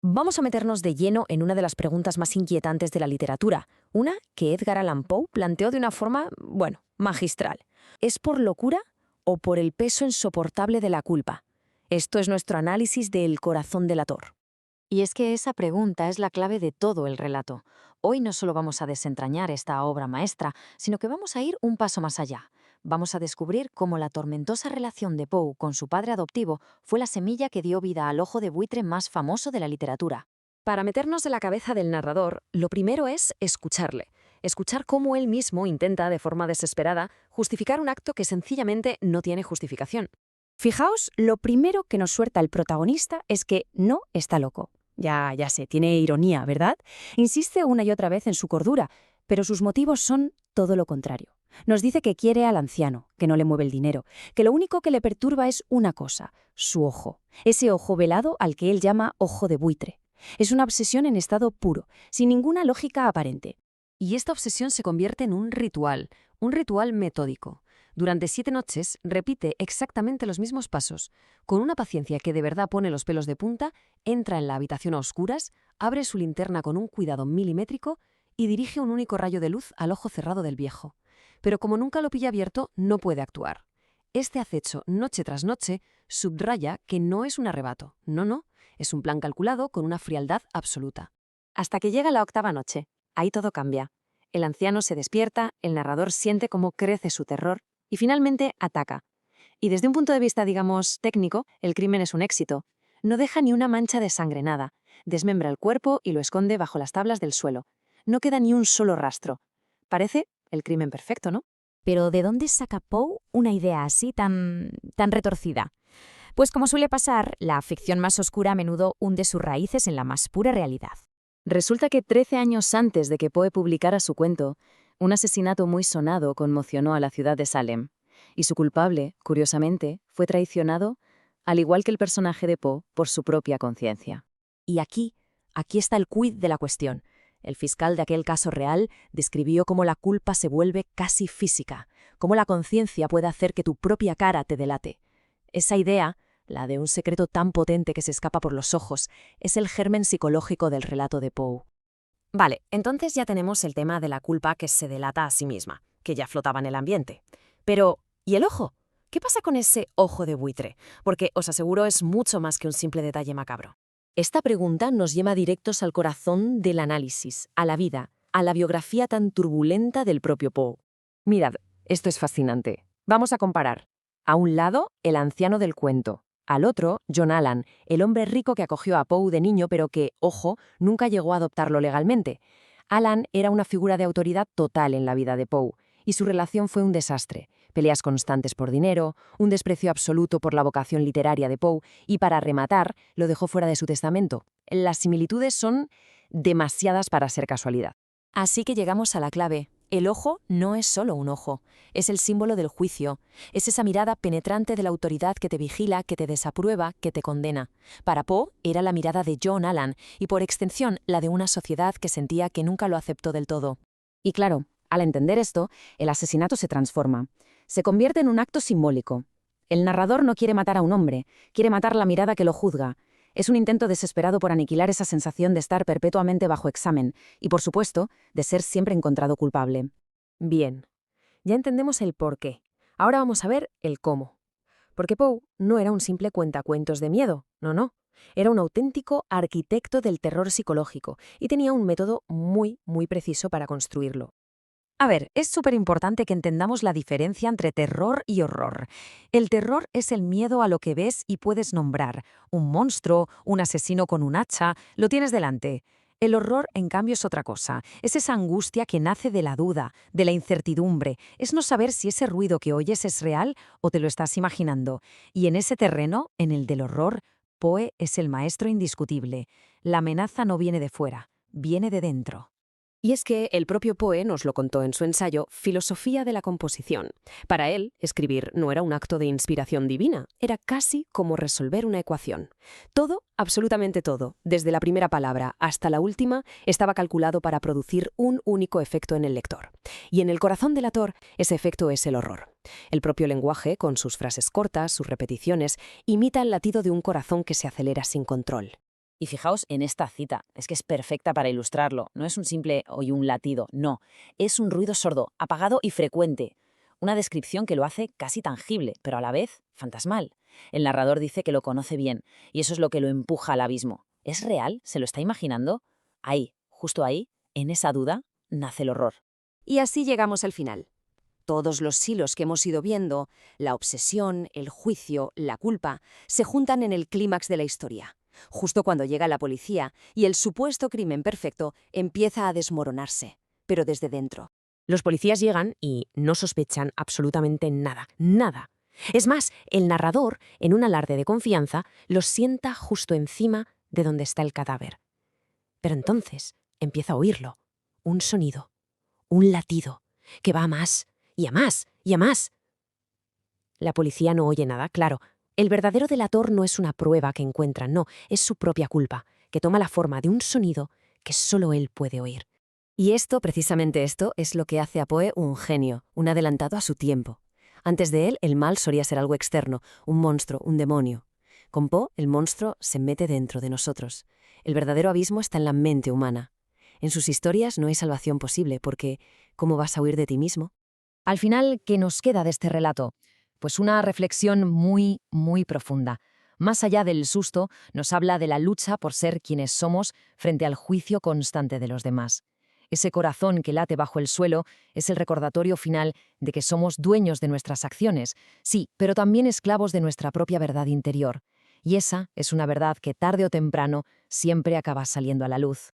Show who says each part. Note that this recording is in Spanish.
Speaker 1: Vamos a meternos de lleno en una de las preguntas más inquietantes de la literatura, una que Edgar Allan Poe planteó de una forma, bueno, magistral. ¿Es por locura o por el peso insoportable de la culpa? Esto es nuestro análisis de El corazón delator.
Speaker 2: Y es que esa pregunta es la clave de todo el relato. Hoy no solo vamos a desentrañar esta obra maestra, sino que vamos a ir un paso más allá. Vamos a descubrir cómo la tormentosa relación de Poe con su padre adoptivo fue la semilla que dio vida al ojo de buitre más famoso de la literatura.
Speaker 1: Para meternos en la cabeza del narrador, lo primero es escucharle. Escuchar cómo él mismo intenta, de forma desesperada, justificar un acto que sencillamente no tiene justificación.
Speaker 3: Fijaos, lo primero que nos suelta el protagonista es que no está loco. Ya sé, tiene ironía, ¿verdad? Insiste una y otra vez en su cordura, pero sus motivos son todo lo contrario. Nos dice que quiere al anciano, que no le mueve el dinero, que lo único que le perturba es una cosa, su ojo, ese ojo velado al que él llama ojo de buitre. Es una obsesión en estado puro, sin ninguna lógica aparente.
Speaker 1: Y esta obsesión se convierte en un ritual metódico. Durante 7 noches repite exactamente los mismos pasos. Con una paciencia que de verdad pone los pelos de punta, entra en la habitación a oscuras, abre su linterna con un cuidado milimétrico y dirige un único rayo de luz al ojo cerrado del viejo. Pero como nunca lo pilla abierto, no puede actuar. Este acecho, noche tras noche, subraya que no es un arrebato. No, es un plan calculado con una frialdad absoluta.
Speaker 2: Hasta que llega la octava noche. Ahí todo cambia. El anciano se despierta, el narrador siente cómo crece su terror y finalmente ataca. Y desde un punto de vista, digamos, técnico, el crimen es un éxito. No deja ni una mancha de sangre, nada. Desmembra el cuerpo y lo esconde bajo las tablas del suelo. No queda ni un solo rastro. Parece el crimen perfecto, ¿no?
Speaker 3: Pero ¿de dónde saca Poe una idea así tan retorcida? Pues como suele pasar, la ficción más oscura a menudo hunde sus raíces en la más pura realidad.
Speaker 2: Resulta que 13 años antes de que Poe publicara su cuento, un asesinato muy sonado conmocionó a la ciudad de Salem, y su culpable, curiosamente, fue traicionado, al igual que el personaje de Poe, por su propia conciencia.
Speaker 1: Y aquí está el quid de la cuestión. El fiscal de aquel caso real describió cómo la culpa se vuelve casi física, cómo la conciencia puede hacer que tu propia cara te delate. Esa idea, la de un secreto tan potente que se escapa por los ojos, es el germen psicológico del relato de Poe. Vale, entonces ya tenemos el tema de la culpa que se delata a sí misma, que ya flotaba en el ambiente. Pero, ¿y el ojo? ¿Qué pasa con ese ojo de buitre? Porque os aseguro es mucho más que un simple detalle macabro. Esta pregunta nos lleva directos al corazón del análisis, a la vida, a la biografía tan turbulenta del propio Poe. Mirad, esto es fascinante. Vamos a comparar. A un lado, el anciano del cuento. Al otro, John Allan, el hombre rico que acogió a Poe de niño pero que, ojo, nunca llegó a adoptarlo legalmente. Allan era una figura de autoridad total en la vida de Poe, y su relación fue un desastre. Peleas constantes por dinero, un desprecio absoluto por la vocación literaria de Poe, y para rematar, lo dejó fuera de su testamento. Las similitudes son demasiadas para ser casualidad. Así que llegamos a la clave. El ojo no es solo un ojo, es el símbolo del juicio, es esa mirada penetrante de la autoridad que te vigila, que te desaprueba, que te condena. Para Poe era la mirada de John Allan y por extensión la de una sociedad que sentía que nunca lo aceptó del todo. Y claro, al entender esto, el asesinato se transforma. Se convierte en un acto simbólico. El narrador no quiere matar a un hombre, quiere matar la mirada que lo juzga. Es un intento desesperado por aniquilar esa sensación de estar perpetuamente bajo examen y, por supuesto, de ser siempre encontrado culpable. Bien, ya entendemos el por qué. Ahora vamos a ver el cómo. Porque Poe no era un simple cuentacuentos de miedo, no. Era un auténtico arquitecto del terror psicológico y tenía un método muy preciso para construirlo. A ver, es súper importante que entendamos la diferencia entre terror y horror. El terror es el miedo a lo que ves y puedes nombrar. Un monstruo, un asesino con un hacha, lo tienes delante. El horror, en cambio, es otra cosa. Es esa angustia que nace de la duda, de la incertidumbre. Es no saber si ese ruido que oyes es real o te lo estás imaginando. Y en ese terreno, en el del horror, Poe es el maestro indiscutible. La amenaza no viene de fuera, viene de dentro. Y es que el propio Poe nos lo contó en su ensayo Filosofía de la composición. Para él, escribir no era un acto de inspiración divina, era casi como resolver una ecuación. Todo, absolutamente todo, desde la primera palabra hasta la última, estaba calculado para producir un único efecto en el lector. Y en el corazón del autor, ese efecto es el horror. El propio lenguaje, con sus frases cortas, sus repeticiones, imita el latido de un corazón que se acelera sin control. Y fijaos en esta cita, es que es perfecta para ilustrarlo. No es un simple oye un latido, no. Es un ruido sordo, apagado y frecuente. Una descripción que lo hace casi tangible, pero a la vez fantasmal. El narrador dice que lo conoce bien, y eso es lo que lo empuja al abismo. ¿Es real? ¿Se lo está imaginando? Ahí, justo ahí, en esa duda, nace el horror.
Speaker 3: Y así llegamos al final. Todos los hilos que hemos ido viendo, la obsesión, el juicio, la culpa, se juntan en el clímax de la historia. Justo cuando llega la policía y el supuesto crimen perfecto empieza a desmoronarse, pero desde dentro.
Speaker 2: Los policías llegan y no sospechan absolutamente nada, nada. Es más, el narrador, en un alarde de confianza, los sienta justo encima de donde está el cadáver. Pero entonces empieza a oírlo. Un sonido, un latido, que va a más, y a más, y a más. La policía no oye nada, claro. El verdadero delator no es una prueba que encuentran, no, es su propia culpa, que toma la forma de un sonido que solo él puede oír.
Speaker 3: Y precisamente esto, es lo que hace a Poe un genio, un adelantado a su tiempo. Antes de él, el mal solía ser algo externo, un monstruo, un demonio. Con Poe, el monstruo se mete dentro de nosotros. El verdadero abismo está en la mente humana. En sus historias no hay salvación posible, porque ¿cómo vas a huir de ti mismo?
Speaker 1: Al final, ¿qué nos queda de este relato? Pues una reflexión muy, muy profunda. Más allá del susto, nos habla de la lucha por ser quienes somos frente al juicio constante de los demás. Ese corazón que late bajo el suelo es el recordatorio final de que somos dueños de nuestras acciones, sí, pero también esclavos de nuestra propia verdad interior. Y esa es una verdad que tarde o temprano siempre acaba saliendo a la luz.